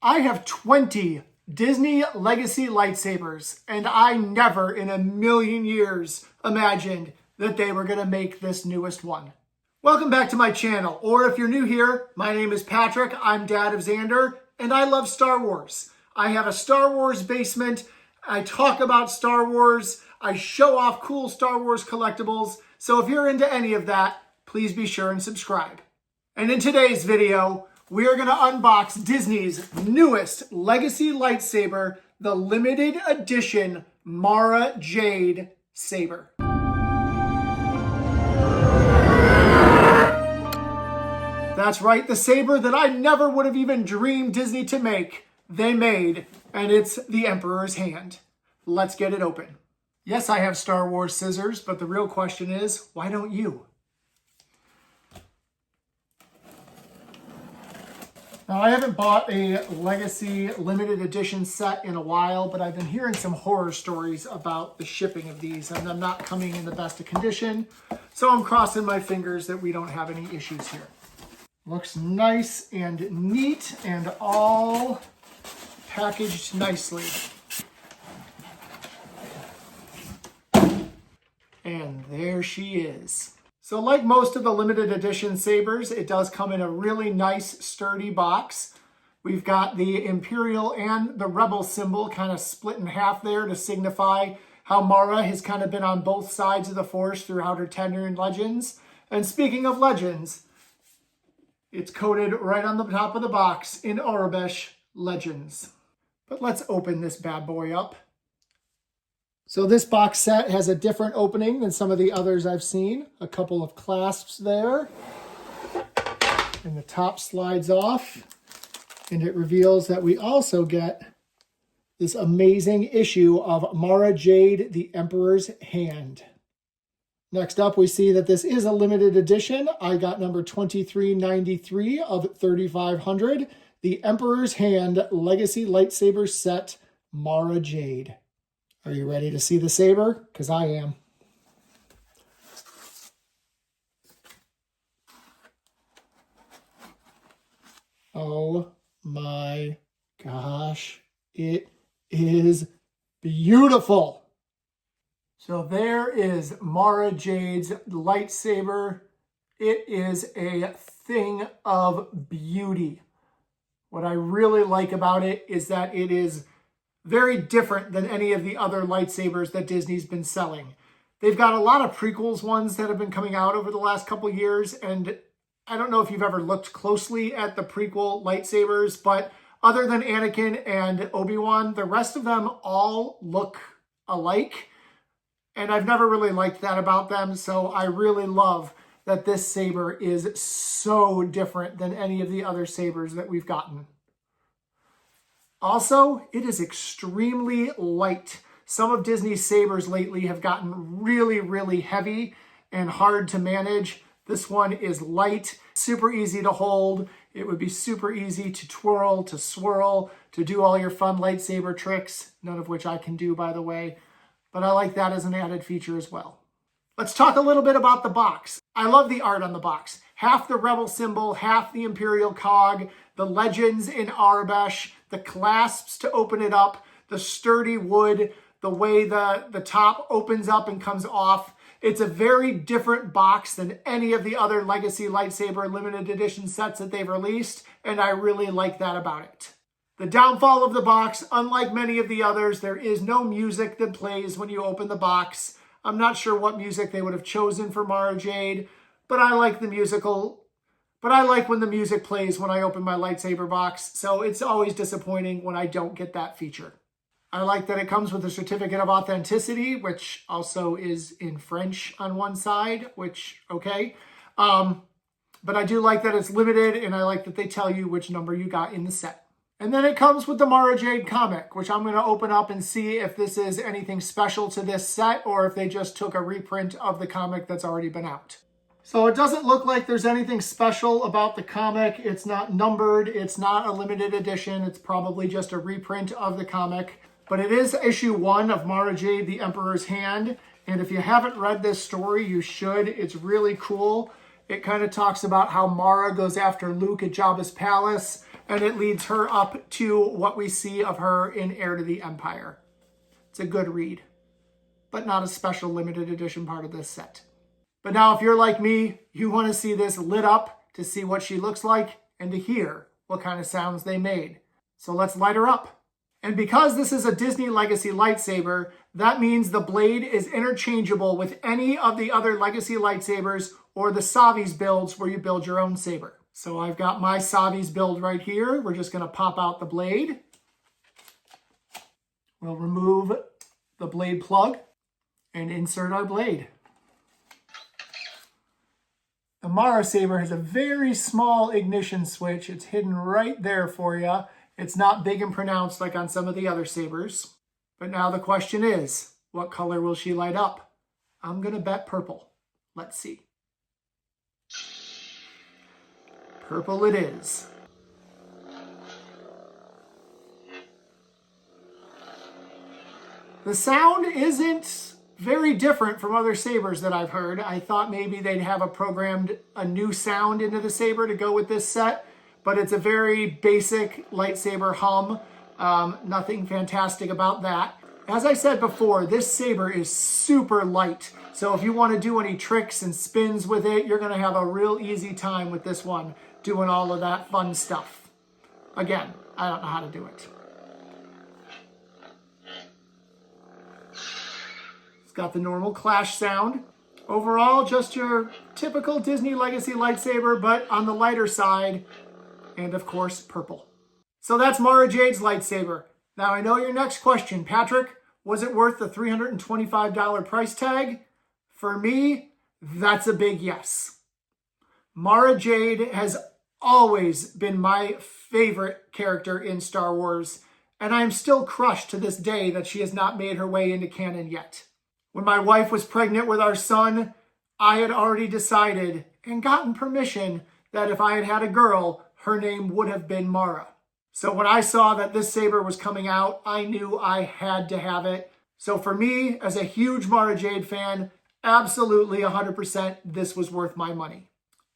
I have 20 Disney Legacy lightsabers, and I never in a million years imagined that they were going to make this newest one. Welcome back to my channel, or if you're new here, my name is Patrick, I'm DadOfXander, and I love Star Wars. I have a Star Wars basement, I talk about Star Wars, I show off cool Star Wars collectibles, so if you're into any of that, please be sure and subscribe. And in today's video, we are going to unbox Disney's newest Legacy lightsaber, the limited edition Mara Jade Saber. That's right, the saber that I never would have even dreamed Disney to make, they made, and it's the Emperor's hand. Let's get it open. Yes, I have Star Wars scissors, but the real question is, why don't you? Now, I haven't bought a Legacy limited edition set in a while, but I've been hearing some horror stories about the shipping of these, and them not coming in the best of condition. So I'm crossing my fingers that we don't have any issues here. Looks nice and neat and all packaged nicely. And there she is. So like most of the limited edition sabers, it does come in a really nice sturdy box. We've got the Imperial and the Rebel symbol kind of split in half there to signify how Mara has kind of been on both sides of the Force throughout her tenure in Legends. And speaking of Legends, it's coated right on the top of the box in Aurebesh Legends. But let's open this bad boy up. So this box set has a different opening than some of the others I've seen. A couple of clasps there. And the top slides off. And it reveals that we also get this amazing issue of Mara Jade, the Emperor's Hand. Next up, we see that this is a limited edition. I got number 2393 of 3500. The Emperor's Hand Legacy Lightsaber Set, Mara Jade. Are you ready to see the saber? Because I am. Oh my gosh. It is beautiful. So there is Mara Jade's lightsaber. It is a thing of beauty. What I really like about it is that it is very different than any of the other lightsabers that Disney's been selling. They've got a lot of prequels ones that have been coming out over the last couple of years, and I don't know if you've ever looked closely at the prequel lightsabers, but other than Anakin and Obi-Wan, the rest of them all look alike, and I've never really liked that about them, so I really love that this saber is so different than any of the other sabers that we've gotten. Also, it is extremely light. Some of Disney's sabers lately have gotten really, really heavy and hard to manage. This one is light, super easy to hold. It would be super easy to twirl, to swirl, to do all your fun lightsaber tricks, none of which I can do, by the way. But I like that as an added feature as well. Let's talk a little bit about the box. I love the art on the box. Half the Rebel symbol, half the Imperial cog, the legends in Aurebesh, the clasps to open it up, the sturdy wood, the way the top opens up and comes off. It's a very different box than any of the other Legacy lightsaber limited edition sets that they've released, and I really like that about it. The downfall of the box, unlike many of the others, there is no music that plays when you open the box. I'm not sure what music they would have chosen for Mara Jade, but I like the musical. But I like when the music plays when I open my lightsaber box, so it's always disappointing when I don't get that feature. I like that it comes with a certificate of authenticity, which also is in French on one side, which, okay. But I do like that it's limited, and I like that they tell you which number you got in the set. And then it comes with the Mara Jade comic, which I'm going to open up and see if this is anything special to this set, or if they just took a reprint of the comic that's already been out. So it doesn't look like there's anything special about the comic. It's not numbered. It's not a limited edition. It's probably just a reprint of the comic. But it is issue 1 of Mara Jade, the Emperor's Hand. And if you haven't read this story, you should. It's really cool. It kind of talks about how Mara goes after Luke at Jabba's palace, and it leads her up to what we see of her in Heir to the Empire. It's a good read, but not a special limited edition part of this set. But now if you're like me, you want to see this lit up to see what she looks like and to hear what kind of sounds they made. So let's light her up. And because this is a Disney Legacy lightsaber, that means the blade is interchangeable with any of the other Legacy lightsabers or the Savi's builds where you build your own saber. So I've got my Savi's build right here. We're just going to pop out the blade. We'll remove the blade plug and insert our blade. The Mara Saber has a very small ignition switch. It's hidden right there for you. It's not big and pronounced like on some of the other sabers. But now the question is, what color will she light up? I'm going to bet purple. Let's see. Purple it is. The sound isn't very different from other sabers that I've heard. I thought maybe they'd have a new sound into the saber to go with this set, but it's a very basic lightsaber hum. Nothing fantastic about that. As I said before, this saber is super light. So if you want to do any tricks and spins with it, you're going to have a real easy time with this one, doing all of that fun stuff. Again, I don't know how to do it. Got the normal clash sound. Overall, just your typical Disney Legacy lightsaber, but on the lighter side, and of course, purple. So that's Mara Jade's lightsaber. Now I know your next question, Patrick, was it worth the $325 price tag? For me, that's a big yes. Mara Jade has always been my favorite character in Star Wars, and I am still crushed to this day that she has not made her way into canon yet. When my wife was pregnant with our son, I had already decided and gotten permission that if I had had a girl, her name would have been Mara. So when I saw that this saber was coming out, I knew I had to have it. So for me, as a huge Mara Jade fan, absolutely 100% this was worth my money.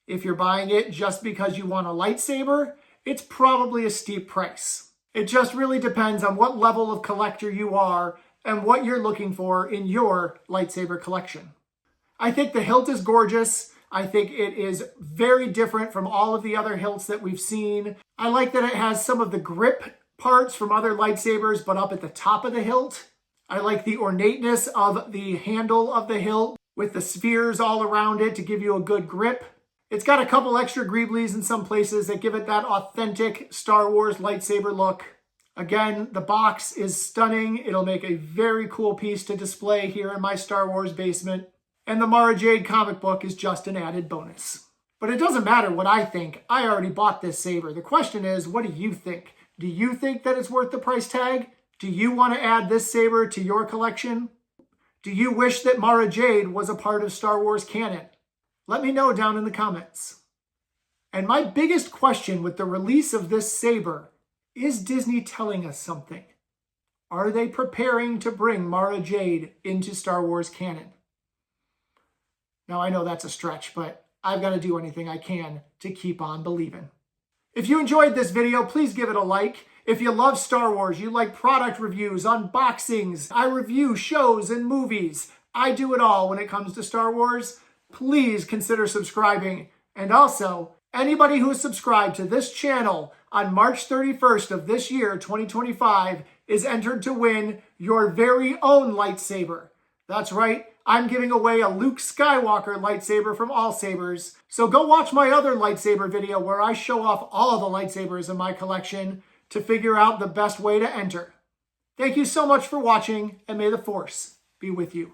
If you're buying it just because you want a lightsaber, it's probably a steep price. It just really depends on what level of collector you are and what you're looking for in your lightsaber collection. I think the hilt is gorgeous. I think it is very different from all of the other hilts that we've seen. I like that it has some of the grip parts from other lightsabers, but up at the top of the hilt. I like the ornateness of the handle of the hilt with the spheres all around it to give you a good grip. It's got a couple extra greeblies in some places that give it that authentic Star Wars lightsaber look. Again, the box is stunning. It'll make a very cool piece to display here in my Star Wars basement. And the Mara Jade comic book is just an added bonus. But it doesn't matter what I think. I already bought this saber. The question is, what do you think? Do you think that it's worth the price tag? Do you want to add this saber to your collection? Do you wish that Mara Jade was a part of Star Wars canon? Let me know down in the comments. And my biggest question with the release of this saber, is Disney telling us something? Are they preparing to bring Mara Jade into Star Wars canon? Now, I know that's a stretch, but I've got to do anything I can to keep on believing. If you enjoyed this video, please give it a like. If you love Star Wars, you like product reviews, unboxings, I review shows and movies, I do it all when it comes to Star Wars, please consider subscribing. And also, anybody who is subscribed to this channel on March 31st of this year, 2025, is entered to win your very own lightsaber. That's right, I'm giving away a Luke Skywalker lightsaber from All Sabers. So go watch my other lightsaber video where I show off all the lightsabers in my collection to figure out the best way to enter. Thank you so much for watching, and may the Force be with you.